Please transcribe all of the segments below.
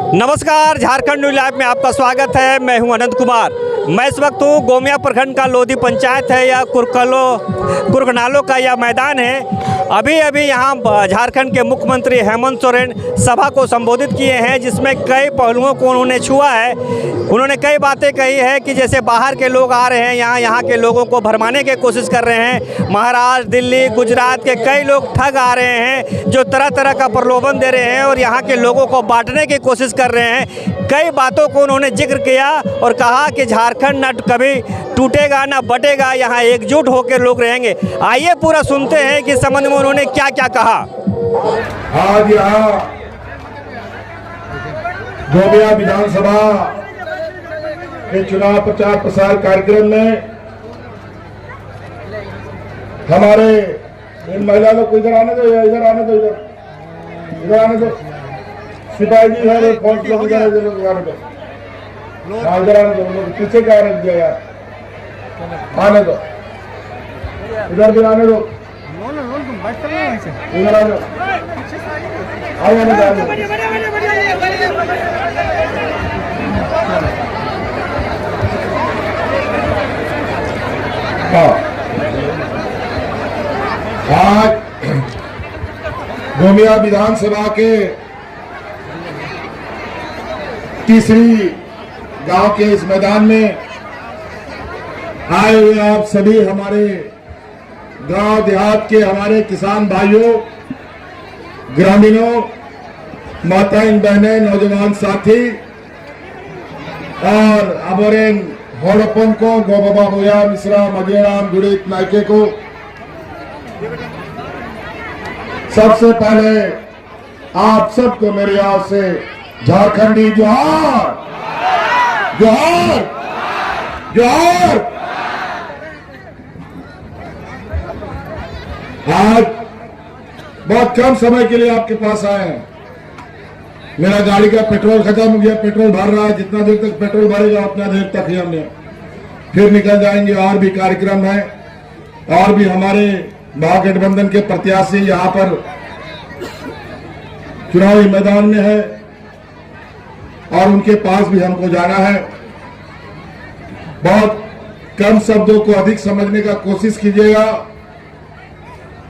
नमस्कार, Jharkhand news live में आपका स्वागत है। मैं हूं अनंत कुमार। मैं इस वक्त हूं गोमिया प्रखंड का लोधी पंचायत है या कुरकनालो का यह मैदान है। अभी यहां झारखंड के मुख्यमंत्री हेमंत सोरेन सभा को संबोधित किए हैं, जिसमें कई पहलुओं को उन्होंने छुआ है। उन्होंने कई बातें कही है कि जैसे बाहर के लोग आ रहे हैं यहाँ के लोगों को भरमाने की कोशिश कर रहे हैं। महाराष्ट्र, दिल्ली, गुजरात के कई लोग ठग आ रहे हैं जो तरह तरह का प्रलोभन दे रहे हैं और यहाँ के लोगों को बांटने की कोशिश कर रहे हैं। कई बातों को उन्होंने जिक्र किया और कहा कि झारखंड न कभी टूटेगा न बटेगा, यहाँ एकजुट होकर लोग रहेंगे। आइए पूरा सुनते हैं कि संबंध में उन्होंने क्या क्या कहा। आज यहाँ गोमिया विधानसभा के चुनाव प्रचार प्रसार कार्यक्रम में हमारे इन महिला लोग को इधर आने दो, इधर आने दो, इधर आने दो। सिपाही जी है, फौज लोग इधर आने दो, इधर आने दो। लोग पीछे क्या आने दिया यार, आने दो, इधर भी आने दो, इधर आने दो, आने दो। आज गोमिया विधानसभा के तीसरी गांव के इस मैदान में आए हुए आप सभी हमारे गांव देहात के हमारे किसान भाइयों, ग्रामीणों, माताएं, बहनें, नौजवान साथी और अबोरेन होड़पन को, गोबाबा बोया, मिश्रा, मगेराम, गुड़ित नायके को सबसे पहले आप सबको मेरी ओर से झारखंडी जोहार, जोहार, जोहार। आज बहुत कम समय के लिए आपके पास आए हैं। मेरा गाड़ी का पेट्रोल खत्म हो गया, पेट्रोल भर रहा है। जितना देर तक पेट्रोल भरेगा उतना देर तक ही हमने फिर निकल जाएंगे। और भी कार्यक्रम है और भी हमारे महागठबंधन के प्रत्याशी यहाँ पर चुनावी मैदान में है और उनके पास भी हमको जाना है। बहुत कम शब्दों को अधिक समझने का कोशिश कीजिएगा।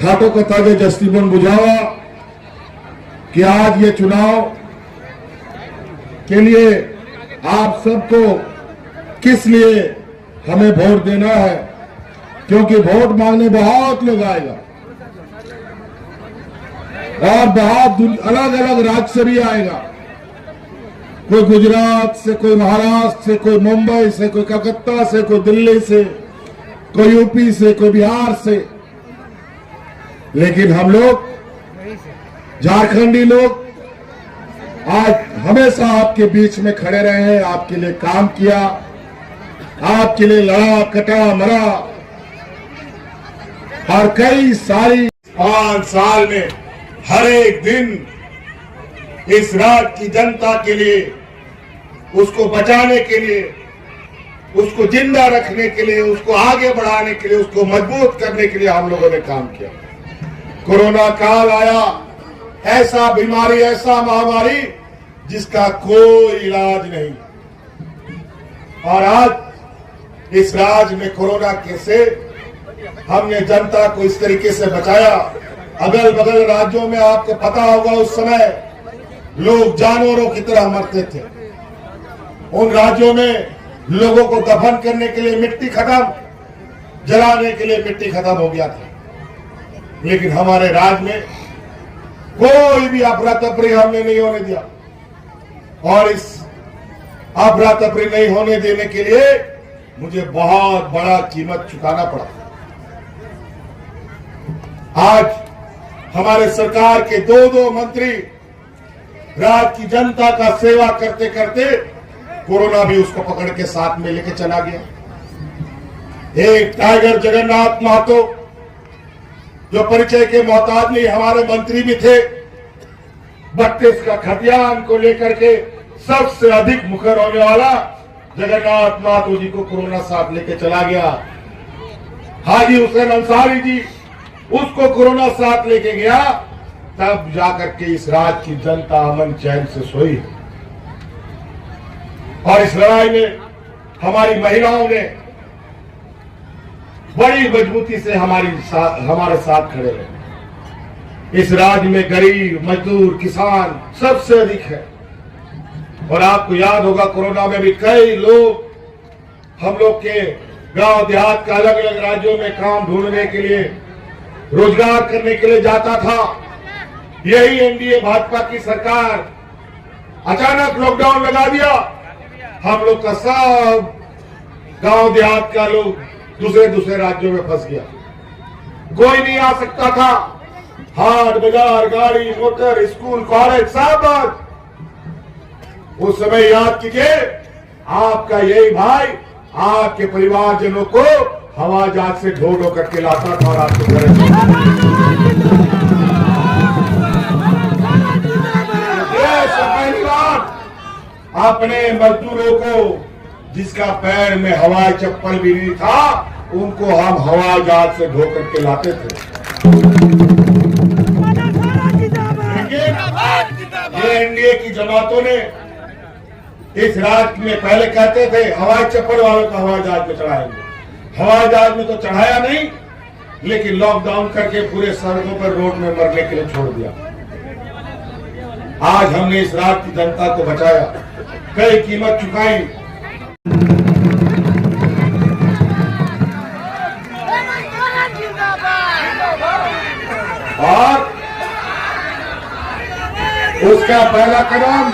खाटो कथा के जस्तीबन बुझावा कि आज ये चुनाव के लिए आप सबको किस लिए हमें वोट देना है, क्योंकि वोट मांगने बहुत लोग आएगा और बहुत अलग अलग राज्य से भी आएगा। कोई गुजरात से, कोई महाराष्ट्र से, कोई मुंबई से, कोई कलकत्ता से, कोई दिल्ली से, कोई यूपी से, कोई बिहार से। लेकिन हम लोग झारखंडी लोग आज हमेशा आपके बीच में खड़े रहे हैं, आपके लिए काम किया, आपके लिए लड़ा, कटा, मरा और कई सारी 5 साल में हर एक दिन इस राज्य की जनता के लिए, उसको बचाने के लिए, उसको जिंदा रखने के लिए, उसको आगे बढ़ाने के लिए, उसको मजबूत करने के लिए हम लोगों ने काम किया। कोरोना काल आया, ऐसा बीमारी, ऐसा महामारी जिसका कोई इलाज नहीं, और आज इस राज्य में कोरोना के से हमने जनता को इस तरीके से बचाया। अगल बगल राज्यों में आपको पता होगा उस समय लोग जानवरों की तरह मरते थे। उन राज्यों में लोगों को दफन करने के लिए मिट्टी खत्म, जलाने के लिए मिट्टी खत्म हो गया था। लेकिन हमारे राज्य में कोई भी अफरा तफरी हमने नहीं होने दिया, और इस अफरा तफरी नहीं होने देने के लिए मुझे बहुत बड़ा कीमत चुकाना पड़ा। आज हमारे सरकार के दो मंत्री राज्य की जनता का सेवा करते करते कोरोना भी उसको पकड़ के साथ में लेके चला गया। एक टाइगर जगन्नाथ महतो जो परिचय के मोहताज नहीं, हमारे मंत्री भी थे, 32 का खतियान को लेकर के सबसे अधिक मुखर होने वाला जगन्नाथ महतो जी को कोरोना साथ लेके चला गया। हाजी हुसैन अंसारी जी, उसको कोरोना साथ लेके गया। तब जाकर के इस राज्य की जनता अमन चैन से सोई। और इस लड़ाई में हमारी महिलाओं ने बड़ी मजबूती से हमारे साथ खड़े रहे। इस राज्य में गरीब, मजदूर, किसान सबसे अधिक है। और आपको याद होगा कोरोना में भी कई लोग हम लोग के गांव देहात का अलग अलग राज्यों में काम ढूंढने के लिए, रोजगार करने के लिए जाता था। यही एनडीए भाजपा की सरकार अचानक लॉकडाउन लगा दिया। हम लोग का सब गांव देहात का लोग दूसरे राज्यों में फंस गया। कोई नहीं आ सकता था। हाट बाजार, गाड़ी मोटर, स्कूल कॉलेज सब बंद। उस समय याद कीजिए, आपका यही भाई आपके परिवारजनों को हवाई जहाज से ढो ढो करके लाता था और आपको घर पहली बार अपने मजदूरों को, जिसका पैर में हवाई चप्पल भी नहीं था, उनको हम हवाई जहाज से ढो करके लाते थे। ये एनडीए की जमातों ने इस राज्य में पहले कहते थे हवाई चप्पल वालों को हवाई जहाज में चढ़ाएंगे। हवाई जहाज में तो चढ़ाया नहीं, लेकिन लॉकडाउन करके पूरे सड़कों पर रोड में मरने के लिए छोड़ दिया। आज हमने इस राज्य की जनता को बचाया, कई कीमत चुकाई। और उसका पहला कदम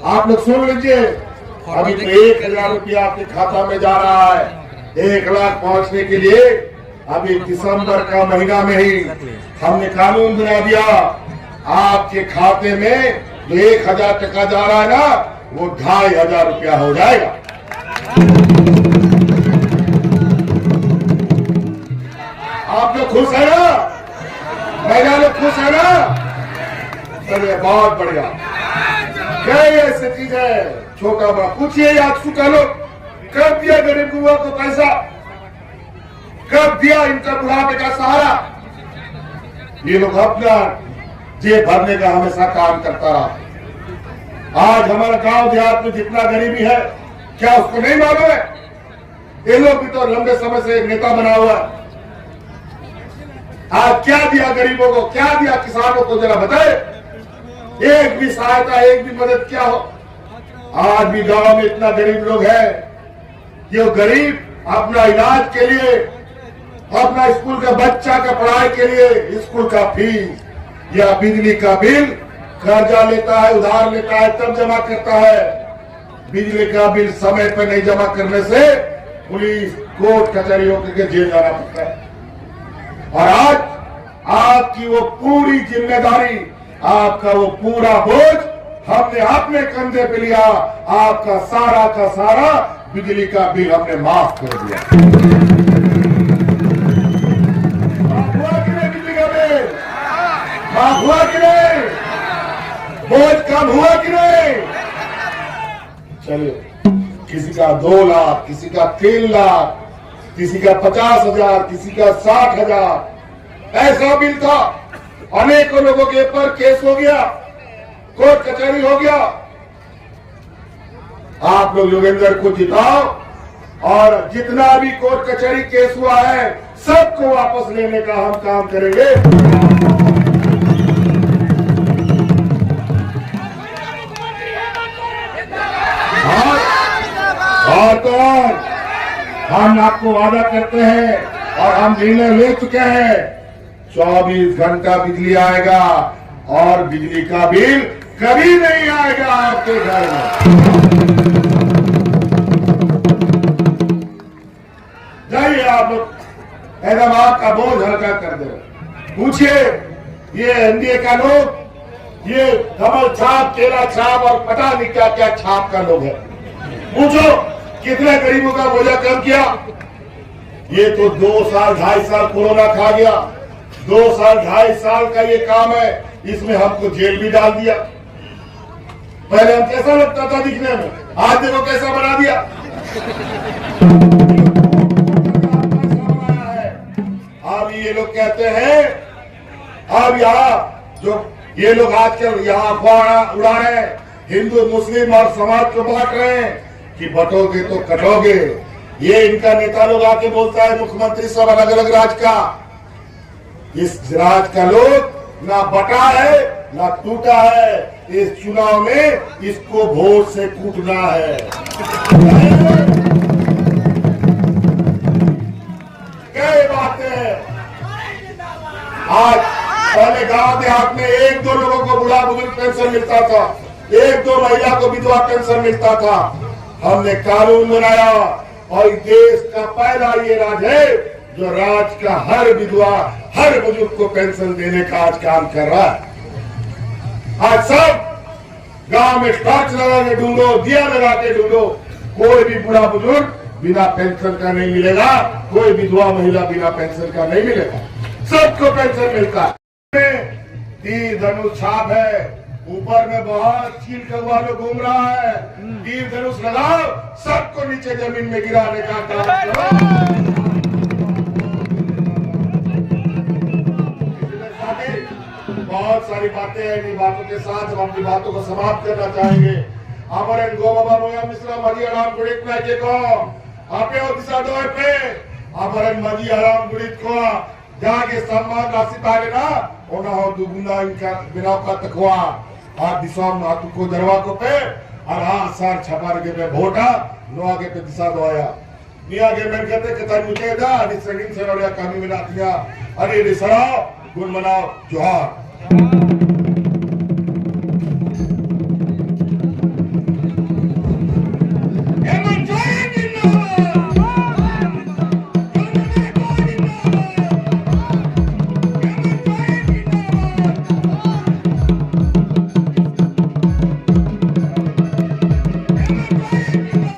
आप लोग सुन लीजिए। अभी तो 1,000 रुपया आपके खाता में जा रहा है। 1 लाख पहुंचने के लिए अभी दिसंबर का महीना में ही हमने कानून बना दिया। आपके खाते में जो 1,000 टका जा रहा है ना, वो 2,500 रुपया हो जाएगा। आप लोग खुश है ना? महिला लोग खुश है ना? चलिए, बहुत बढ़िया। कई ऐसी चीज है, छोटा बड़ा पूछिए। आप सुखा लो, कब दिया गरीब बुआ को पैसा? कब दिया इनका बुढ़ापे का सहारा? ये लोग अपना जेब भरने का हमेशा काम करता रहा। आज हमारा गांव देहात में जितना गरीबी है, क्या उसको नहीं मालूम है? ये लोग भी तो लंबे समय से नेता बना हुआ है। आज क्या दिया गरीबों को, क्या दिया किसानों को, जरा बताए। एक भी सहायता, एक भी मदद क्या हो? आज भी गांव में इतना गरीब लोग हैं कि वो गरीब अपना इलाज के लिए, अपना स्कूल का बच्चा का पढ़ाई के लिए स्कूल का फीस या बिजली का बिल कर्जा लेता है, उधार लेता है, तब जमा करता है। बिजली का बिल समय पर नहीं जमा करने से पुलिस, कोर्ट कचहरियों के जेल जाना पड़ता है। और आज आपकी वो पूरी जिम्मेदारी, आपका वो पूरा बोझ हमने अपने कंधे पे लिया। आपका सारा का सारा बिजली का बिल हमने माफ कर दिया। माफ हुआ कि नहीं बिजली का बिल? माफ हुआ कि नहीं? बोझ कम हुआ कि नहीं? चलिए, किसी का 2 लाख, किसी का 3 लाख, किसी का 50,000, किसी का 60,000 ऐसा बिल था। अनेकों लोगों के ऊपर केस हो गया, कोर्ट कचहरी हो गया। आप लोग योगेंद्र को जिताओ और जितना भी कोर्ट कचहरी केस हुआ है सबको वापस लेने का हम काम करेंगे। और तो हम आपको वादा करते हैं और हम निर्णय ले चुके हैं, 24 घंटा बिजली आएगा और बिजली का बिल कभी नहीं आएगा आपके घर में। जाइए आप लोग, एकदम आपका बोझ हल्का कर दे। पूछिए ये एनडीए का लोग, ये कमल छाप, केला छाप और पता नहीं क्या क्या छाप का लोग है। पूछो कितने गरीबों का बोझा कम किया। ये तो 2 साल 2.5 साल कोरोना खा गया। 2 साल 2.5 साल का ये काम है, इसमें हमको जेल भी डाल दिया। पहले हम कैसा लगता था दिखने में, आज देखो कैसा बना दिया। अब ये लोग कहते हैं अब यहाँ जो ये लोग आजकल यहाँ अफवाह उड़ा रहे हैं, हिंदू मुस्लिम और समाज को बांट रहे हैं कि बटोगे तो कटोगे। ये इनका नेता लोग आके बोलता है मुख्यमंत्री सब अलग अलग राज का। इस राज का लोग ना बटा है ना टूटा है। इस चुनाव में इसको वोट से कूटना है। कई बातें हैं। आज पहले गांव देहात में एक दो लोगों को बूढ़ा बुजुर्ग पेंशन मिलता था, एक दो महिला को विधवा पेंशन मिलता था। हमने कानून बनाया और देश का पहला ये राज्य है जो राज्य का हर विधवा हर बुजुर्ग को पेंशन देने का आज काम कर रहा है। आज सब गांव में टॉर्च लगा के ढूंढो, दिया लगा के ढूंढो, कोई भी बूढ़ा बुजुर्ग बिना पेंशन का नहीं मिलेगा, कोई विधवा महिला बिना पेंशन का नहीं मिलेगा, सबको पेंशन मिलता है। तीर धनुष छाप है, ऊपर में बहुत चील कौवा लोग घूम रहा है। तीर धनुष लगाओ, सबको नीचे जमीन में गिराने का काम करो। बहुत सारी बातें हैं, इन बातों के साथ हम अपनी बातों को समाप्त करना चाहेंगे। हमारे गो बाबा मोया मिश्रा मजी आराम गुड़ित में के को आपे दिशा दो पे हमारे मजी आराम गुड़ित को जाके सम्मान राशि पाले ना ओना हो दुगुना इनका बिना का तकवा आ दिशा में आतु को दरवा को पे और आ सार छपार के पे वोटा नो आगे पे दिशा दोया निया के मन कहते कतर मुझे दा निसंगिन से रोया कामी में नातिया अरे रिसराओ गुण मनाओ जोहार।